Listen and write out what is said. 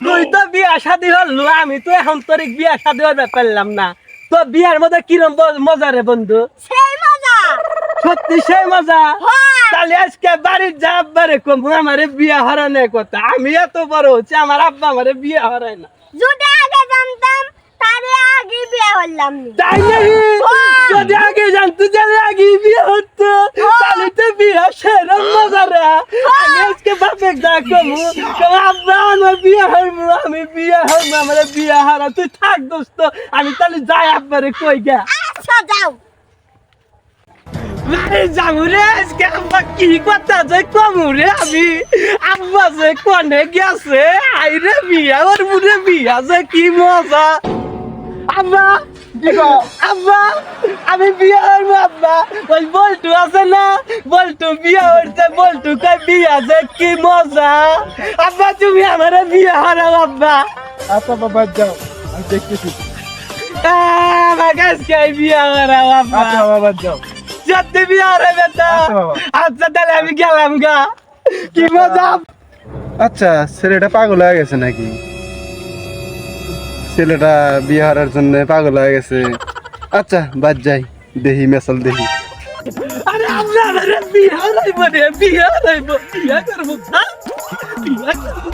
তুই তো বিয়া শাদী হলো, আমি তো এখন তোর বিয়া শাদী হতে পারলাম না। তো বিয়ার মধ্যে কিরম মজা রে বন্ধু? সেই মজা। সত্যি সেই মজা। হ্যাঁ। তাহলে আজকে বাড়ির যা আব্বারে কম আমারে বিয়া হারানোর কথা। আমি এত বড় হচ্ছে, আমার আব্বা আমারে বিয়া হারায় না। যদি আগে জানতাম তাহলে আগে বিয়ে হলাম নি। তাই নাকি? যদি আগে জানতো তাহলে আগে বিয়ে হতো, তাহলে তো বিয়া সেরম মজা রে। আমি আজকে বাপে যা কমু, আব্বা আমার বিয়া হারবো, আমি বিয়া হারবো, আমার বিয়া হারা। তুই থাক দোস্ত, আমি তাহলে যাই আব্বারে কই গা। আচ্ছা যাও। যাবো রে আজকে। আব্বা কি কথা যে কমু রে আমি, আব্বা যে কনে গেছে, আইরে বিয়া ওর মুরে বিয়া যে কি মজা। আব্বা আব্বা আমি বিয়া হবো আব্বা। ওই বল্টু আছে না, বল্টু বিয়া হচ্ছে, বল্টু কই বিয়া যে কি মজা। আব্বা তুমি আমার বিয়া হারাও আব্বা। আচ্ছা বাবা যাও, আমি দেখতেছি। আমার কাছে বিয়া হারাও আব্বা। আচ্ছা বাবা যাও। সত্যি বিয়া হারাবে তো? আচ্ছা বাবা। আচ্ছা তাহলে আমি গেলাম গা। কি মজা। আচ্ছা ছেলেটা পাগল হয়ে গেছে নাকি? ছেলেটা বিয়ে হারার জন্য পাগল হয়ে গেছে। আচ্ছা বাদ যাই, দেখি মেসাল দেখি। আরে আমরা বিয়া হারাইবো রে, বিয়া হারাইবো, বিয়া করবো, বিয়া করবো।